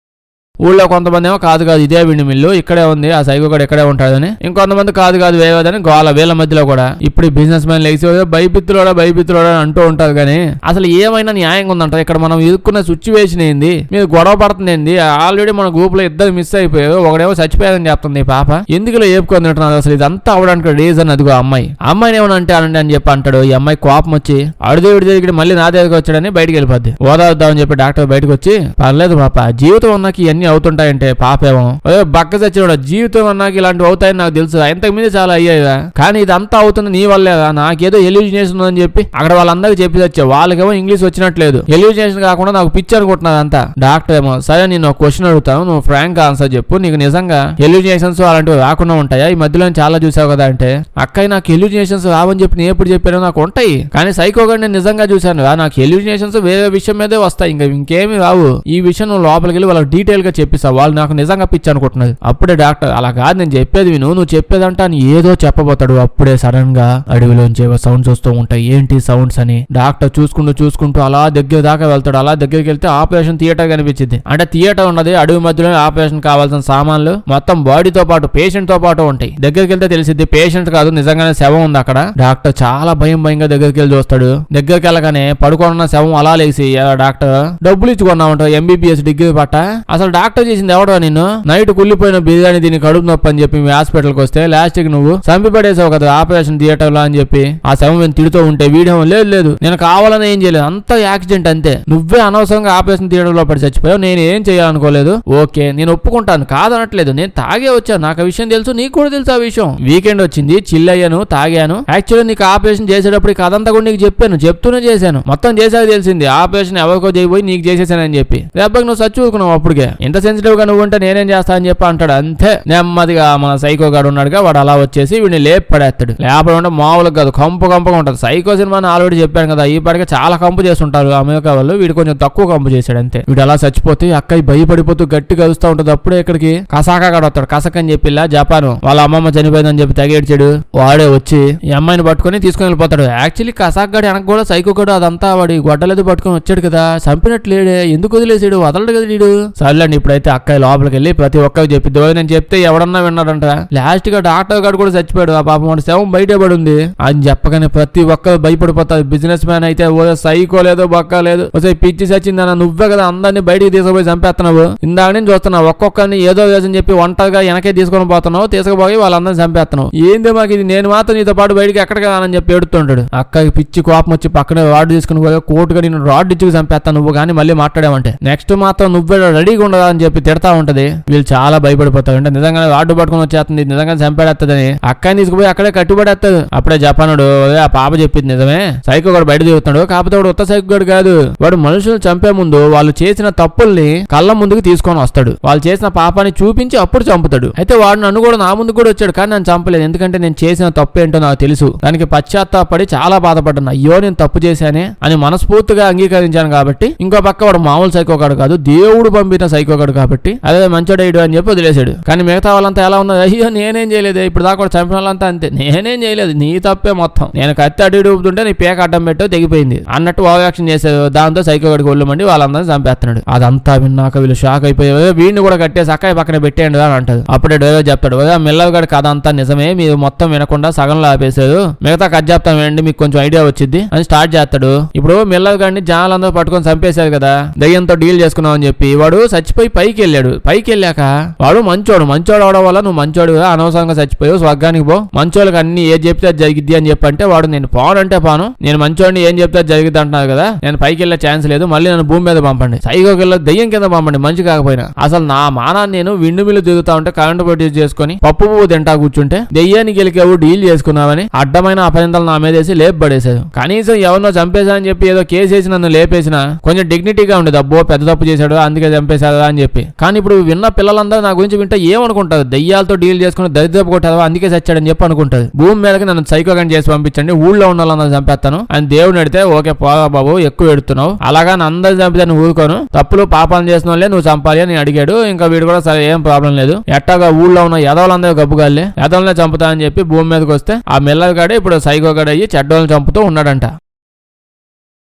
ఊళ్ళో కొంతమంది ఏమో కాదు ఇదే విండ్ మిల్లు ఇక్కడే ఉంది, ఆ సైకో కూడా ఇక్కడే ఉంటాడని, ఇంకొంతమంది కాదు వేయదని గోల. వీళ్ళ మధ్యలో కూడా ఇప్పుడు బిజినెస్ మ్యాన్ లేచి భయపిత్తులోడా అంటూ ఉంటారు, కానీ అసలు ఏమైనా న్యాయంగా ఉందంట, ఇక్కడ మనం ఇరుక్కున్న సిచ్యువేషన్ ఏంది, మీరు గొడవ పడుతుంది ఏంది, ఆల్రెడీ మన గ్రూప్ లో 2 మిస్ అయిపోయారు, ఒకడేమో చచ్చిపోయారని చెప్తుంది పాప, ఎందుకు ఏపుకొని తింటున్నారు, అసలు ఇదంతా అవడానికి రీజన్ అదిగో అమ్మాయిని ఏమన్నా అంటే అనండి అని చెప్పి అంటాడు. ఈ అమ్మాయి కోపం వచ్చి అడుదేవిడి దగ్గర మళ్ళీ నా దగ్గరికి వచ్చాడని బయటకు వెళ్ళిపోద్ది. ఓదావుద్దామని చెప్పి డాక్టర్ బయటకు వచ్చి పర్లేదు పాప, జీవితం ఉన్నాకి ఇవన్నీ అవుతుంటాయంటే పాపేమో బక్క చచ్చినోడు, జీవితం అన్నాక ఇలాంటివి అవుతాయని నాకు తెలుసు, ఇంతకు మీద చాలా అయ్యాయిగా, కానీ ఇదంతా అవుతుంది నీ వల్లేదా, నాకేదో ఎల్యూజినేషన్ ఉందని చెప్పి అక్కడ వాళ్ళందరికీ చెప్పి వచ్చా, వాళ్ళకేమో ఇంగ్లీష్ వచ్చినట్లేదు, ఎల్యూజినేషన్ కాకుండా నాకు పిచ్చి అనుకుంటున్నది అంతా. డాక్టర్ ఏమో సరే నేను ఒక క్వశ్చన్ అడుగుతాను, నువ్వు ఫ్రాంక్ ఆన్సర్ చెప్పు, నీకు నిజంగా ఎల్యూజినేషన్స్ అలాంటివి రాకుండా ఉంటాయా, ఈ మధ్యలో చాలా చూసావు కదా అంటే, అక్కయ్య నాకు ఎల్యూజినేషన్స్ రావని చెప్పి నేను ఎప్పుడు చెప్పానో నాకు ఉంటాయి, కానీ సైకోగా నేను నిజంగా చూశాను నాకు ఎల్యూజినేషన్స్ వేరే విషయం మీదే వస్తాయి, ఇంకేమి రావు, ఈ విషయం నువ్వు లోపలికి వెళ్ళి వాళ్ళకి డీటెయిల్ గా చెప్పేసావు, వాళ్ళు నాకు నిజంగా పిచ్చి అనుకుంటున్నది. అప్పుడే డాక్టర్ అలా కాదు నేను చెప్పేది విను, నువ్వు చెప్పేదంట అని ఏదో చెప్పబోతాడు. అప్పుడే సడన్ గా అడవిలోంచి సౌండ్స్ వస్తూ ఉంటాయి. ఏంటి సౌండ్స్ అని డాక్టర్ చూసుకుంటూ అలా దగ్గర దాకా వెళ్తాడు. అలా దగ్గరికి వెళ్తే ఆపరేషన్ థియేటర్ కనిపించింది. అంటే థియేటర్ ఉన్నది అడవి మధ్యలో, ఆపరేషన్ కావాల్సిన సామాన్లు మొత్తం బాడీతో పాటు పేషెంట్ తో పాటు ఉంటాయి. దగ్గరికి వెళ్తే తెలిసింది పేషెంట్ కాదు నిజంగానే శవం ఉంది అక్కడ. డాక్టర్ చాలా భయంగా దగ్గరికి వెళ్ళి చూస్తాడు. దగ్గరికి వెళ్ళగానే పడుకున్న శవం అలా లేచి, డాక్టర్ డబ్బులు ఇచ్చుకున్నావు ఎంబీబీఎస్ డిగ్రీ పట్ట, అసలు డాక్టర్ చేసింది ఎవడో నిన్ను, నైట్ కుళ్ళిపోయిన బిర్యానీ దీన్ని కడుపు నొప్పి అని చెప్పి మీ హాస్పిటల్కి వస్తే లాస్ట్ కి నువ్వు చంపి పడేసావు కదా ఆపరేషన్ థియేటర్ లో అని చెప్పి ఆ శవం నేను తిడుతూ ఉంటే వీడియో లేదు నేను కావాలని ఏం చేయలేదు, అంత యాక్సిడెంట్ అంతే, నువ్వే అనవసరంగా ఆపరేషన్ థియేటర్ లో పడి చచ్చిపోయావు, నేను ఏం చేయాలనుకోలేదు, ఓకే నేను ఒప్పుకుంటాను కాదనట్లేదు, నేను తాగే వచ్చాను, నాకు ఆ విషయం తెలుసు, నీకు కూడా తెలుసు ఆ విషయం, వీకెండ్ వచ్చింది చిల్ అయ్యాను తాగాను, యాక్చువల్లీ నీకు ఆపరేషన్ చేసేటప్పుడు కథంతా కూడా నీకు చెప్పాను, చెప్తూనే చేశాను, మొత్తం చేసాక తెలిసింది ఆపరేషన్ ఎవరికో చేయబోయి నీకు చేసేసానని చెప్పి, దెబ్బకి నువ్వు చచ్చుకున్నావు, అప్పటికే ఇంత సెన్సిటివ్ గా నువ్వు ఉంటే నేనేం చేస్తా అని చెప్పి అంటాడు. అంతే నెమ్మదిగా మన సైకో గాడు ఉన్నాడుగా వాడు అలా వచ్చేసి వీడిని లేపి పడేస్తాడు. లేపడం అంటే మామూలుగా కాదు, కంపుగా ఉంటుంది. సైకో సినిమాని ఆల్రెడీ చెప్పాను కదా, ఈ పాటికి చాలా కంపు చేస్తుంటారు అమెరికా వాళ్ళు, వీడు కొంచెం తక్కువ కంపు చేశాడు అంతే. వీడు అలా చచ్చిపోతే అక్కయ్య భయపడిపోతూ గట్టి కలుస్తూ ఉంటుంది. అప్పుడే ఇక్కడికి కసాకా గాడు వస్తాడు. కసక్ అని చెప్పి జపాను వాళ్ళ అమ్మమ్మ చనిపోయిందని చెప్పి తెగేడ్చాడు. వాడే వచ్చి ఈ అమ్మాయిని పట్టుకుని తీసుకుని వెళ్ళిపోతాడు. యాక్చువల్లీ కసాక్ గాడు వెనక కూడా సైకో గాడు అదంతా వాడి గొడ్డలేదు పట్టుకుని వచ్చాడు కదా, చంపినట్లేడే, ఎందుకు వదిలేసాడు, వదలడు కదా వీడు. సర్లేండి ఇప్పుడైతే అక్కయ్య లోపలికి వెళ్ళి ప్రతి ఒక్కరికి చెప్పి నేను చెప్తే ఎవడన్నా విన్నాడంట. లాస్ట్ గా డాక్టర్ గారు కూడా చచ్చిపోయాడు, ఆ పాపం వాడి శవం బయట పడి ఉంది అని చెప్పగానే ప్రతి ఒక్కరు భయపడిపోతారు. బిజినెస్ మ్యాన్ అయితే ఓ సైకో లేదో బొక్క లేదు, పిచ్చి సచ్చిందన్న నువ్వే కదా అందరినీ బయటికి తీసుకుపోయి చంపేస్తున్నావు, ఇందాక నేను చూస్తున్నావు ఒక్కొక్కరిని ఏదో వేసని చెప్పి ఒంటరిగా వెనకే తీసుకొని పోతున్నావు, తీసుకుపోయి వాళ్ళందరినీ చంపేస్తున్నావు, ఏంది మాకు ఇది, నేను మాత్రం నీతో పాటు బయటికి ఎక్కడికి రానని చెప్పి ఎడుతుంటాడు. అక్కకి పిచ్చి కోపం వచ్చి పక్కనే రాడ్ తీసుకుని పోయి కోర్టుగా నేను రాడ్ ఇచ్చి చంపేస్తాను నువ్వు కానీ మళ్ళీ మాట్లాడావంటే నెక్స్ట్ మాత్రం నువ్వే రెడీగా ఉండదా అని చెప్పి తిడతా ఉంటది. వీళ్ళు చాలా భయపడిపోతారు. అంటే నిజంగా రాడ్డు పట్టుకుని వచ్చేస్తుంది, నిజంగా చంపేడేస్తుందని అక్కని తీసుకుపోయి అక్కడే కట్టుబడేస్తుంది. అప్పుడే జపానుడు ఆ పాప చెప్పింది నిజమే, సైకో కూడా బయట తిరుగుతున్నాడు, కాకపోతే వాడు ఉత్త సైకో గడు కాదు, వాడు మనుషులు చంపే ముందు వాళ్ళు చేసిన తప్పుల్ని కళ్ళ ముందుకు తీసుకొని వస్తాడు, వాళ్ళు చేసిన పాపాన్ని చూపించి అప్పుడు చంపుతాడు. అయితే వాడు నన్ను కూడా నా ముందు కూడా వచ్చాడు కానీ నన్ను చంపలేదు, ఎందుకంటే నేను చేసిన తప్పు ఏంటో నాకు తెలుసు, దానికి పశ్చాత్తాపడి చాలా బాధపడ్డాను, అయ్యో నేను తప్పు చేశానే అని మనస్ఫూర్తిగా అంగీకరించాను కాబట్టి. ఇంకో పక్క వాడు మామూలు సైకోగాడు కాదు, దేవుడు పంపిన సైకోగాడు కాబట్టి అదే మంచోడేయుడు అని చెప్పి వదిలేశాడు. కానీ మిగతా వాళ్ళంతా ఎలా ఉన్నారు, అయ్యో నేనేం చేయలేదు, ఇప్పుడు దాకా చంపిన వాళ్ళంతా అంతే, నేనేం చేయలేదు, నీ తప్పే మొత్తం, నేను కత్తి అటు ఊపుతుంటే నీ పేక అడ్డం పెట్టో తెగిపోయింది అన్నట్టు ఓవరాక్షన్ చేశారు. దాంతో సైకోగాడికి ఒళ్ళు మండి వాళ్ళందరినీ చంపేస్తున్నాడు. అదంతా విన్నాక వీళ్ళు షాక్ అయిపోయారు. వీడిని కూడా కట్టేసి అక్కయ్య పక్కన పెట్టేయండి అని అంటారు. అప్పుడే డ్రైవర్ చెప్తాడు, మిల్లగాడి కథ అంతా నిజమే, మీరు మొత్తం వినకుండా సగంలో ఆపేశారు, మిగతా కథ చెప్తాను వినండి మీకు కొంచెం ఐడియా వచ్చింది అని స్టార్ట్ చేస్తాడు. ఇప్పుడు మిల్లగాడిని జనాలందరూ పట్టుకొని చంపేశారు కదా, దయ్యంతో డీల్ చేసుకున్నావు అని చెప్పి వాడు చచ్చిపోయి పైకి వెళ్ళాడు. పైకి వెళ్ళాక వాడు మంచోడు అవడం వల్ల నువ్వు మంచోడుగా అనవసరంగా చచ్చిపోయావు, స్వర్గానికి పో, మంచోళ్ళకి అన్ని ఏం చెప్తే జరిగిద్ది అని చెప్పి అంటే వాడు నేను పోనంటే పాను, నేను మంచోడిని ఏం చెప్తే జరిగిద్ది అంటున్నారు కదా, నేను పైకి వెళ్ళే ఛాన్స్ లేదు, మళ్ళీ నన్ను భూమి మీద పంపండి, సైకోకి వెళ్ళి దయ్యం కింద పంపండి మంచి కాకపోయినా, అసలు నా మానాన్ని నేను విండు మిల్లు తిరుగుతా ఉంటే కరెంటు ప్రొడ్యూస్ చేసుకుని పప్పు పువ్వు తింటా కూర్చుంటే దెయ్యానికి గెలికావు డీల్ చేసుకున్నావని అడ్డమైన అపనిందలు నా మీద వేసి లేపు పడేశారు. కనీసం ఎవరినో చంపేశా అని చెప్పి ఏదో కేసు వేసి నన్ను లేపేసినా కొంచెం డిగ్నిటీగా ఉండేది, అబ్బో పెద్ద తప్పు చేశాడు అందుకే చంపేశాడు అని చెప్పి. కానీ ఇప్పుడు విన్న పిల్లలందరూ నా గురించి వింటే ఏమనుకుంటారు, దయ్యాలతో డీల్ చేసుకుని దరిద్రపు కొట్టారు అందుకే చచ్చాడని చెప్పి అనుకుంటారు. భూమి మీదకి నన్ను సైకోగాని చేసి పంపించండి, ఊళ్ళో ఉన్న వాళ్ళందరూ చంపేస్తాను అని దేవుడు అడితే ఓకే పోగా బాబు ఎక్కువ ఎడుతున్నావు, అలాగా అందరు చంపితే నువ్వు ఊరుకోను, తప్పులు పాపాలు చేసిన వాళ్ళే నువ్వు చంపాలి అని అడిగాడు. ఇంకా వీడు కూడా సరే ఏం ప్రాబ్లం లేదు, ఎట్టాగా ఊళ్ళో ఉన్న ఎదవలందరూ గబ్బుగాళ్ళే ఎదవలనే చంపుతా అని చెప్పి భూమి మీదకి వస్తే ఆ మిల్లగాడే ఇప్పుడు సైకోగాడు అయ్యి చెడ్డోళ్ళని చంపుతూ ఉన్నాడంట.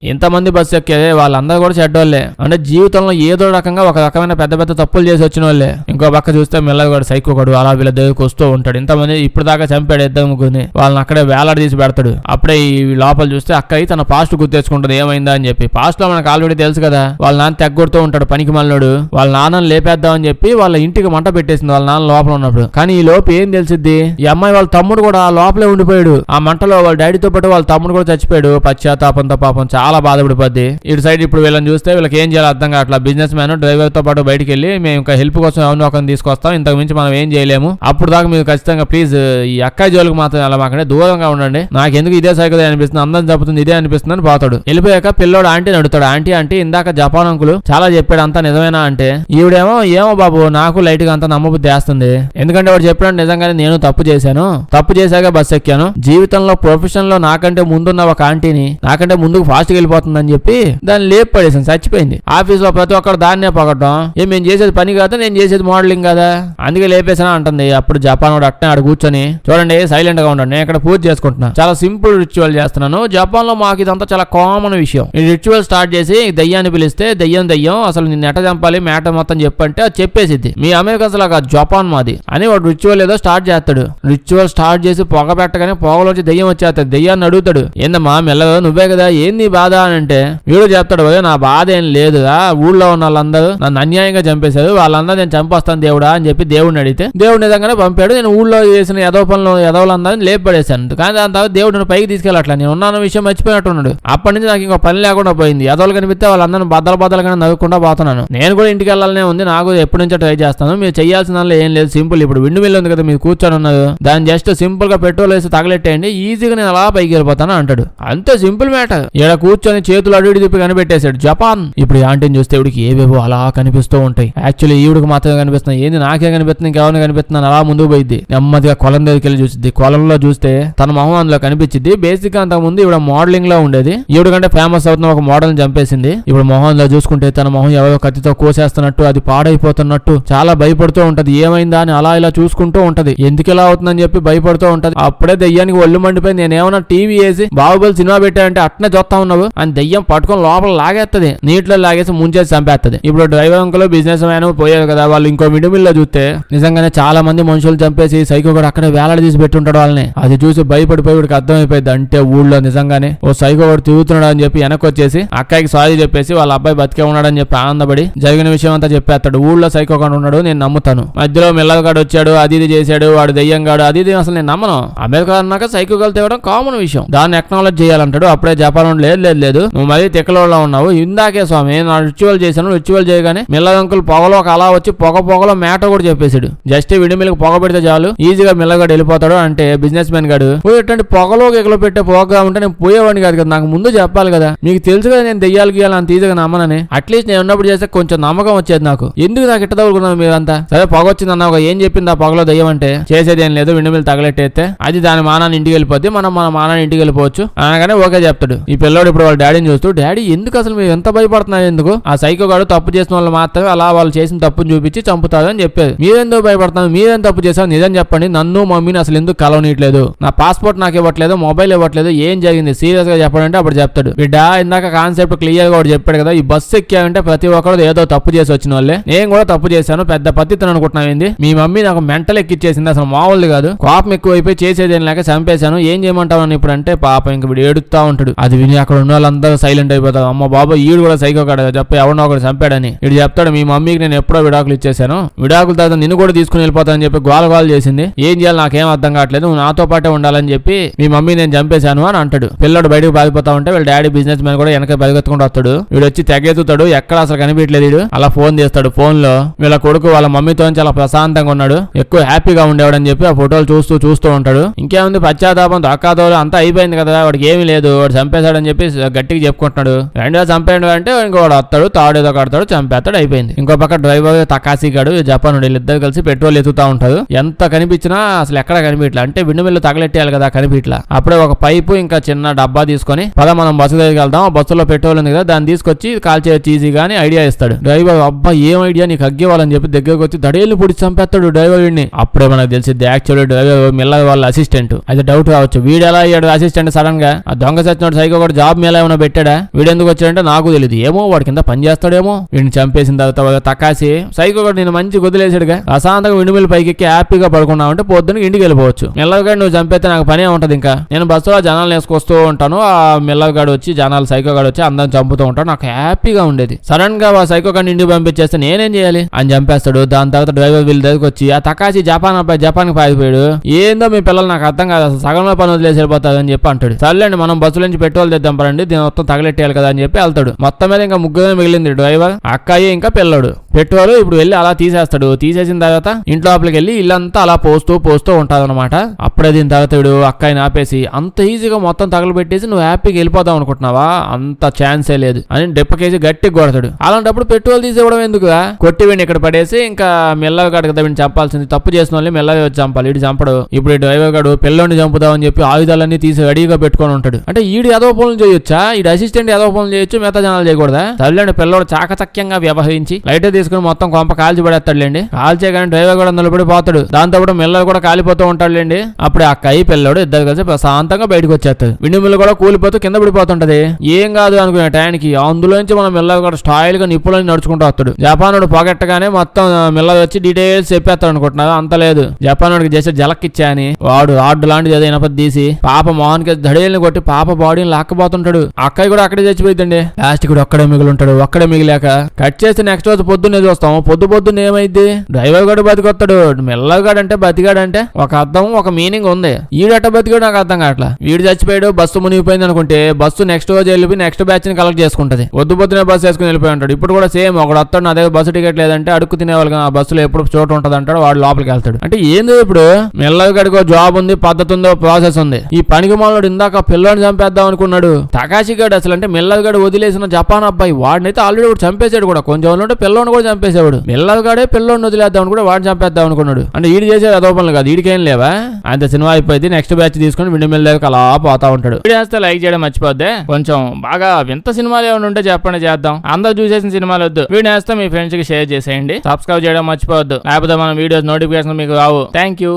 ఇంతమంది బస్సు ఎక్కే వాళ్ళందరూ కూడా చెడ్డోళ్లే, అంటే జీవితంలో ఏదో రకంగా ఒక రకమైన పెద్ద పెద్ద తప్పులు చేసి వచ్చిన వాళ్ళే. ఇంకో పక్క చూస్తే మిల్లగాడు సైకోగాడు అలా వీళ్ళ దగ్గరికి వస్తూ ఉంటాడు. ఇంతమంది ఇప్పుడు దాకా చంపాడు ఇద్దరు ముగ్గురిని, వాళ్ళని అక్కడే వేలాడదీసి పెడతాడు. అప్పుడే ఈ లోపల చూస్తే అక్కయ్య తన పాస్ట్ గుర్తేసుకుంటుంది ఏమైందా అని చెప్పి. పాస్ట్ లో మనకు ఆల్రెడీ తెలుసు కదా, వాళ్ళ నాన్న తెగ్గొడుతూ ఉంటాడు పనికి మళ్ళోడు, వాళ్ళ నాన్నని లేపేద్దాం అని చెప్పి వాళ్ళ ఇంటికి మంట పెట్టేసింది వాళ్ళ నాన్న లోపల ఉన్నప్పుడు. కానీ ఈ లోపు ఏం తెలిసిద్ది, ఈ అమ్మాయి వాళ్ళ తమ్ముడు కూడా ఆ లోపలే ఉండిపోయాడు, ఆ మంటలో వాళ్ళ డాడీతో పాటు వాళ్ళ తమ్ముడు కూడా చచ్చిపోయాడు. పశ్చాత్తాపంతో పాపం చాలా బాధపడిపోద్ది. ఇటు సైడ్ ఇప్పుడు వీళ్ళని చూస్తే వీళ్ళకి ఏం చేయాలి అర్థం కావట్లా. బిజినెస్ మ్యాన్ డ్రైవర్ తో పాటు బయటికి వెళ్ళి మేము ఇంకా హెల్ప్ కోసం ఎవరినో ఒకరిని తీసుకొస్తాం, ఇంతకు మించి మనం ఏం చేయలేము, అప్పుడు దాకా మీరు ఖచ్చితంగా ప్లీజ్ ఈ అక్కాయి జోలికి మాత్రం అలా మాకంటే దూరంగా ఉండండి, నాకు ఎందుకు ఇదే సైకిల్ అనిపిస్తుంది, అందరం చెప్తుంది ఇదే అనిపిస్తుంది అని పోతాడు. వెళ్ళిపోయాక పిల్లోడు ఆంటీని అడుగుతాడు, ఆంటీ ఇందాక జపాన్ అంకులు చాలా చెప్పాడు అంతా నిజమేనా అంటే, ఈవిడేమో ఏమో బాబు నాకు లైట్ గా అంతా నమ్మబుద్ధి వేస్తుంది, ఎందుకంటే వాడు చెప్పాడు నిజంగానే నేను తప్పు చేశాను, తప్పు చేశాక బస్ ఎక్కాను, జీవితంలో ప్రొఫెషన్ లో నాకంటే ముందున్న ఒక ఆంటీని నాకంటే ముందుకు ఫాస్ట్ గా వెళ్ళిపోతుందని చెప్పి దాన్ని లేపు పడేసాను, చచ్చిపోయింది. ఆఫీస్ లో ప్రతి ఒక్కరు దాన్నే పొగడం, మేము చేసేది పని కాదు, నేను చేసేది మోడలింగ్ కదా, అందుకే లేపేసాను అంటుంది. అప్పుడు జపాన్ వాడు అట్నే ఆడ కూర్చొని, చూడండి సైలెంట్ గా ఉండండి, నేను ఇక్కడ పూజ చేసుకుంటున్నా, చాలా సింపుల్ రిచువల్ చేస్తున్నాను. జపాన్ లో మాకు ఇదంతా చాలా కామన్ విషయం. ఈ రిచువల్ స్టార్ట్ చేసి దయ్యాన్ని పిలిస్తే దయ్యం అసలు నిన్ను ఎట చంపాలి మ్యాటర్ మొత్తం చెప్పంటే అది చెప్పేసిద్ది. మీ అమెరికన్స్ లాగా జపాన్ మాది అని వాడు రిచువల్ ఏదో స్టార్ట్ చేస్తాడు. రిచువల్ స్టార్ట్ చేసి పొగ పెట్టగానే పొగలోంచి దయ్యం వచ్చేస్తాడు. దయ్యాన్ని అడుగుతాడు, ఏందమ్మా మెల్లగా నువ్వే కదా, ఏంది బాధ అని అంటే వీడు చెప్తాడు, నా బాధ ఏం లేదు, ఊళ్ళో ఉన్న వాళ్ళందరూ నన్ను అన్యాయంగా చంపేశారు, వాళ్ళందరూ నేను చంపేస్తాను దేవుడా అని చెప్పి దేవుడిని అడిగితే దేవుడు నిజంగానే పంపాడు. నేను ఊళ్ళో చేసిన ఎదవ పనులు ఎదవలందరినీ లేపి పడేశాను. కానీ దాని తర్వాత దేవుడు నన్ను పైకి తీసుకెళ్ళట్లా, నేను ఉన్నాను విషయం మర్చిపోయినట్టున్నాడు. అప్పటి నుంచి నాకు ఇంకో పని లేకుండా పోయింది. ఎదవలు కనిపిస్తే వాళ్ళందరినీ బద్దలుగా నవ్వుకుంటా పోతున్నాను. నేను కూడా ఇంటికి వెళ్ళాలనే ఉంది, నాకు ఎప్పటి నుంచో ట్రై చేస్తాను. మీరు చేయాల్సిన ఏం లేదు, సింపుల్. ఇప్పుడు విండు మిల్ ఉంది కదా మీరు కూర్చొని ఉన్నారు, దాన్ని జస్ట్ సింపుల్ గా పెట్రోల్ వేసి తగలెట్టేయండి, ఈజీగా నేను అలా పైకి వెళ్ళిపోతాను అంటాడు. అంతే సింపుల్ మ్యాటర్. ఇక్కడ కూర్చొని చేతులు అడు తిప్పి కనిపెట్టేశాడు జపాన్. ఇప్పుడు ఆంటీని చూస్తే ఇవిడికి ఏవేవో అలా కనిపిస్తూ ఉంటాయి. యాక్చువల్లీ ఈవిడికి మాత్రమే కనిపిస్తున్నాయి, ఏంది నాకే కనిపిస్తుంది, ఇంకెవరిని కనిపిస్తున్నాను, అలా ముందుకు పోయింది. నెమ్మదిగా కొలం దగ్గరికి వెళ్ళి చూసిద్ది. కొలంలో చూస్తే తన మొహం అందులో కనిపించింది. బేసిక్ గా అంతకు ముందు ఇవిడ మోడలింగ్ లో ఉండేది, ఈవిడ కంటే ఫేమస్ అవుతున్న ఒక మోడల్ చంపేసింది. ఇప్పుడు మొహంలో చూసుకుంటే తన మొహం ఎవరో కత్తితో కోసేస్తున్నట్టు, అది పాడైపోతున్నట్టు చాలా భయపడుతూ ఉంటది. ఏమైందా అని అలా ఇలా చూసుకుంటూ ఉంటది. ఎందుకు ఇలా అవుతుందని చెప్పి భయపడుతూ ఉంటది. అప్పుడే దయ్యానికి ఒళ్ళు మండిపోయింది. నేనేమన్నా టీవీ వేసి బాహుబలి సినిమా పెట్టానంటే అట్నే చూస్తా ఉన్నావు అని దయ్యం పట్టుకొని లోపల లాగేస్తుంది, నీటిలో లాగేసి ముంచేసి చంపేస్తుంది. ఇప్పుడు డ్రైవర్ అంకుల్ బిజినెస్ మ్యాన్ పోయారు కదా, వాళ్ళు ఇంకో మిడిమిల్ లో చూస్తే నిజంగానే చాలా మంది మనుషులు చంపేసి సైకో కూడా అక్కడే వేలాడి తీసి పెట్టుంటాడు వాళ్ళని. అది చూసి భయపడిపోయి వీడికి అర్థమైపోయింది, అంటే ఊళ్ళో నిజంగానే ఓ సైకో కూడా తిరుగుతున్నాడు అని చెప్పి వెనక్కి వచ్చేసి అక్కడికి సారీ చెప్పేసి వాళ్ళ అబ్బాయి బతికే ఉన్నాడని చెప్పి ఆనందపడి జరిగిన విషయం అంతా చెప్పేస్తాడు. ఊళ్ళో సైకో కూడా ఉన్నాడు, నేను నమ్ముతాను. మధ్యలో మిల్లగాడు వచ్చాడు, అది ఇది చేశాడు, వాడు దయ్యంగాడు, అది ఇది అసలు నేను నమ్మను. అమెరికా అన్నాక సైకో గల్ తేవడం కామన్ విషయం, దాన్ని ఎక్నాలజ్ చేయాలంటాడు. అప్పుడే జపాన్ లేదు నువ్వు మరీ తిక్కలో ఉన్నావు, ఇందాకే స్వామి నా రిచువల్ చేశాను, రిచువల్ చేయగానే మిల్లగంకులు పొగలో అలా వచ్చి పొగలో మ్యాటర్ కూడా చెప్పేశాడు. జస్ట్ విడిమిల్కి పొగ పెడితే చాలు ఈజీగా మిల్లగాడు వెళ్ళిపోతాడు. అంటే బిజినెస్ మ్యాన్ గాడు పోయేటంటే పొగలో ఎగలో పెట్టే పొగగా ఉంటే నేను పోయేవాడిని కాదు కదా, నాకు ముందు చెప్పాలి కదా, మీకు తెలుసు కదా నేను దెయ్యాలు గీయాలి అంత ఈజీగా నమ్మనని. అట్లీస్ట్ నేను ఉన్నప్పుడు చేస్తే కొంచెం నమ్మకం వచ్చేది నాకు. ఎందుకు నాకు ఇట్ట తగులుకున్నాను మీరంతా? సరే పొగ వచ్చింది అన్నావు, ఏం చెప్పింది ఆ పొగలో దయ్యం అంటే? చేసేది ఏం లేదు, విండుమిల్ తగలెట్టేస్తే అది దాని మానాన్ని ఇంటికి వెళ్ళిపోద్ది, మనం మన మానాన్ని ఇంటికి వెళ్ళిపోవచ్చు అనగానే ఓకే చెప్తాడు. ఈ పిల్లోడు ఇప్పుడు వాళ్ళ డాడీని చూస్తూ, డాడీ ఎందుకు అసలు మీరు ఎంత భయపడుతున్నారు, ఎందుకు ఆ సైకో గాడు తప్పు చేసిన వాళ్ళు మాత్రమే అలా వాళ్ళు చేసిన తప్పుని చూపించి చంపుతారు అని చెప్పేది. మీరెందుకు భయపడుతున్నారు, మీరేం తప్పు చేశారు నిజం చెప్పండి, నన్ను మమ్మీని అసలు ఎందుకు కలవనీయట్లేదు, నా పాస్పోర్ట్ నాకు ఇవ్వట్లేదు, మొబైల్ ఇవ్వట్లేదు, ఏం జరిగింది సీరియస్ గా చెప్పండి అప్పుడు చెప్తాడు. బిడ్డ ఇందాక కాన్సెప్ట్ క్లియర్ గా చెప్పాడు కదా, ఈ బస్సు ఎక్కామంటే ప్రతి ఒక్కరు ఏదో తప్పు చేసి వచ్చిన వాళ్ళే, నేను కూడా తప్పు చేశాను, పెద్ద పత్తితో అనుకుంటున్నావు, మీ మమ్మీ నాకు మెంటల్ ఎక్కిచ్చేసింది, అసలు మామూలు కాదు, కోపం ఎక్కువైపోయి చేసేది ఏం లేక చంపేశాను, ఏం చేయమంటావు ఇప్పుడు అంటే పాప ఇంక వీడు ఏడుస్తా ఉంటాడు. అది విని అక్కడ ఉన్న వాళ్ళందరూ సైలెంట్ అయిపోతారు. అమ్మ బాబా ఈడు కూడా సైకో కాడు చెప్పి ఎవరినో ఒకటి చంపాడని. వీడు చెప్తాడు, మీ మమ్మీకి నేను ఎప్పుడో విడాకులు ఇచ్చేసాను, విడాకుల తర్వాత నిన్ను కూడా తీసుకుని వెళ్ళిపోతానని చెప్పి గోల చేసింది, ఏం చేయాలి నాకేం అర్థం కావట్లేదు, నువ్వు నాతో పాటే ఉండాలని చెప్పి మీ మమ్మీ నేను చంపేశాను అని అంటాడు. పిల్లడు బయటకు పారిపోతా ఉంటే వీళ్ళ డాడీ బిజినెస్ మ్యాన్ కూడా వెనక పరిగెత్తుకుంటూ వస్తాడు. వీడు వచ్చి తెగెత్తుతాడు, ఎక్కడ అసలు కనిపించలేదు. వీడు అలా ఫోన్ చేస్తాడు. ఫోన్ లో వీళ్ళ కొడుకు వాళ్ళ మమ్మీతో చాలా ప్రశాంతంగా ఉన్నాడు, ఎక్కువ హ్యాపీగా ఉండేవాడు అని చెప్పి ఆ ఫోటోలు చూస్తూ ఉంటాడు. ఇంకేముంది పశ్చాత్తాపం దక్కాదోలు అంతా అయిపోయింది కదా, వాడికి ఏమీ లేదు, వాడు చంపేశాడని చెప్పి గట్టిగా చెప్పుకుంటున్నాడు. రెండో చంపేయండి అంటే ఇంకోడు వస్తాడు, తాడేదో కడతాడు, చంపేస్తాడు, అయిపోయింది. ఇంకో పక్క డ్రైవర్ తకాసి గాడు జపాన్ వీళ్ళిద్దరు కలిసి పెట్రోల్ ఎత్తుతా ఉంటారు. ఎంత కనిపించినా అసలు ఎక్కడ కనిపించలే, అంటే విండుమిల్లు తగలెట్టేయాలి కదా, కనిపించలా. అప్పుడే ఒక పైపు ఇంకా చిన్న డబ్బా తీసుకొని మనం బస్సు దగ్గరికి వెళ్దాం, బస్సులో పెట్రోల్ ఉంది కదా దాన్ని తీసుకొచ్చి కాల్ చేయొచ్చు ఈజీగా అని ఐడియా ఇస్తాడు. డ్రైవర్ అబ్బా ఏం ఐడియా నీకు అగ్గేవాళ్ళని చెప్పి దగ్గరకు వచ్చి దడేళ్ళు పొడి చంపేస్తాడు డ్రైవర్ వీడిని. అప్పుడే మనకు తెలిసింది యాక్చువల్లీ డ్రైవర్ మిల్ల వాళ్ళ అసిస్టెంట్. అది డౌట్ రావచ్చు, వీడు ఎలా అయ్యాడు అసిస్టెంట్ సడన్ గా, ఆ దొంగ సచ్చినోడు సైకో కూడా జాబ్ మేళ ఏమైనా పెట్టాడా, వీడెందుకు వచ్చాడంటే నాకు తెలియదు, ఏమో వాడి కింద పని చేస్తాడేమో. వీడిని చంపేసిన తర్వాత తకాసి సైకో కూడా నేను మంచి వదిలేసాడుగా, అశాంతంగా విండుమిల్ పైకి హ్యాపీగా పడుకున్నావంటే పొద్దున్న ఇంటికి వెళ్ళిపోవచ్చు. మిల్లగాడు నువ్వు చంపేస్తే నాకు పనే ఉంటది, ఇంకా నేను బస్సులో జనాలు వేసుకొస్తూ ఉంటాను, ఆ మిల్లగాడు వచ్చి జనాలు సైకో గాడు వచ్చి అందరం చంపుతూ ఉంటాడు, నాకు హ్యాపీగా ఉండేది. సడన్ గా ఆ సైకో గాడిని ఇంటికి పంపించేస్తే నేనేం చేయాలి అని చంపేస్తాడు. దాని తర్వాత డ్రైవర్ వీళ్ళ దగ్గరికి వచ్చి ఆ తకాసి జపాన్ అబ్బాయి జపాన్కి పారిపోయాడు, ఏందో మీ పిల్లలు నాకు అర్థం కాదు, అసలు సగంలో పని వదిలేసి వెళ్ళిపోతాడు అని చెప్పి అంటాడు. సర్లేండి మనం బస్సుల నుంచి పెట్రోల్ తెద్దాం పరండి, దీని మొత్తం తగలెట్టేయాలి కదా అని చెప్పి వెళ్తాడు. మొత్తం మీద ఇంకా ముగ్గురే మిగిలింది, డ్రైవర్, అక్కయ్య ఇంకా పిల్లడు. పెట్రోల్ ఇప్పుడు వెళ్ళి అలా తీసేస్తాడు. తీసేసిన తర్వాత ఇంట్లో లోపలికి వెళ్ళి ఇల్లంతా అలా పోస్తూ ఉంటాడు అనమాట. అప్పుడే దీని తర్వాత వీడు అక్కాయిని ఆపేసి అంత ఈజీగా మొత్తం తగలబెట్టేసి నువ్వు హ్యాపీగా వెళ్ళిపోదాం అనుకుంటున్నావా, అంత ఛాన్సే లేదు అని డెప్పకేసి గట్టిగా కొడతాడు. అలాంటప్పుడు పెట్రోల్ తీసేవడం ఎందుకుగా, కొట్టి వీడిని ఇక్కడ పడేసి ఇంకా మెల్లగా కాదు కదా వీడిని చంపాల్సింది, తప్పు చేసిన వాళ్ళని మెల్లగా వచ్చి చంపాలి. వీడు చంపడు. ఇప్పుడు ఈ డ్రైవర్ గాడు పిల్లోని చంపుదామని చెప్పి ఆయుధాలన్నీ తీసి రెడీగా పెట్టుకొని ఉంటాడు. అంటే ఈడు ఏదో పనులు చేయొచ్చా, ఈడు అసిస్టెంట్ ఏదో పనులు చేయొచ్చు, మిగతా జనాలు చేయకూడదా? తల్లిండి పిల్లోడు చాకచక్యంగా వ్యవహరించి లైట్ తీసుకుని మొత్తం కొంప కాల్చి పడేస్తాడులేండి. కాల్చే కానీ డ్రైవర్ కూడా నిలబడిపోతాడు. దాంతో కూడా మిల్లలు కూడా కాలిపోతూ ఉంటాడులేండి. అప్పుడే అక్కయ్య పిల్లోడు ఇద్దరు కలిసి ప్రశాంతంగా బయటకు వచ్చేస్తారు. విండి మిల్లు కూడా కూలిపోతూ కింద పడిపోతుంటది. ఏం కాదు అనుకునే టైంకి అందులోంచి మనం మిల్ల కూడా స్టైల్ గా నిప్పులని నడుచుకుంటూ వస్తాడు. జపానుడు పొగట్టగానే మొత్తం మిల్ల వచ్చి డీటెయిల్స్ చెప్పేస్తాడు అనుకుంటున్నాడు. అంత లేదు, జపానుడికి చేసే జలక్కిచ్చా అని వాడు రాడ్డు లాంటిది ఏదైనా తీసి పాప మోహన్కి దడేల్ని కొట్టి పాప బాడీని లాక్కబోతుంటాడు. అక్కయ్య కూడా అక్కడే చచ్చిపోయిందండి. లాస్ట్ కూడా ఒక్కడే మిగులుంటాడు. ఒక్కడే మిగిలాక కట్ చేసి నెక్స్ట్ రోజు పొద్దున్నే చూస్తాం. పొద్దున్న ఏమైంది, డ్రైవర్ గడు బతికొస్తాడు. మెల్లగాడంటే బతిగాడంటే ఒక అర్థం ఒక మీనింగ్ ఉంది. ఈడట బతికాడు నాకు అర్థం కావట్లా. వీడు చచ్చిపోయాడు, బస్సు మునిగిపోయింది అనుకుంటే బస్సు నెక్స్ట్ రోజు వెళ్ళి నెక్స్ట్ బ్యాచ్ ని కలెక్ట్ చేసుకుంటది. పొద్దునే బస్సు వేసుకుని వెళ్ళిపోయి ఉంటాడు. ఇప్పుడు కూడా సేమ్ ఒకడు వస్తాడు, నా దగ్గర బస్సు టికెట్ లేదంటే అడుక్కు తినేవాళ్ళు ఆ బస్సులో ఎప్పుడు చోటు ఉంటది అంటాడు. వాడు లోపలికి వెళ్తాడు. అంటే ఏంది ఇప్పుడు మెల్లగాడికో జాబ్ ఉంది, పద్ధతి ఉందో, ప్రాసెస్ ఉంది. ఈ పనికి మాలోడు ఇందాక పిల్లని చంపేద్దాం అనుకున్నాడు. తకాషి గాడు అసలు అంటే మెల్లగాడు వదిలేసిన జపాన్ అబ్బాయి వాడినైతే ఆల్రెడీ చంపేశాడు కూడా. కొంచెం ఉంటే పిల్లోని కూడా చంపేసేవాడు. మెల్లగాడే పిల్లోని వదిలేద్దాం కూడా వాడు చంపేద్దాం అనుకున్నాడు. అంటే ఈడు చేసేది అదో పనులు కాదు, ఈడికేం లేవా. అంత సినిమా అయిపోయింది. నెక్స్ట్ బ్యాచ్ తీసుకుని విండి మిల్ దగ్గర అలా పోతా ఉంటాడు. వీడియో చేస్తే లైక్ చేయడం మర్చిపోద్దే. కొంచెం బాగా వింత సినిమాలు ఏమైనా ఉంటే చెప్పండి, చేద్దాం. అందరూ చూసేసిన సినిమాలు వద్దు. వీడియో చేస్తే మీ ఫ్రెండ్స్ కి షేర్ చేసేయండి. సబ్స్క్రైబ్ చేయడం మర్చిపోవద్దు, లేకపోతే మన వీడియోస్ నోటిఫికేషన్ మీకు రావు. Thank you.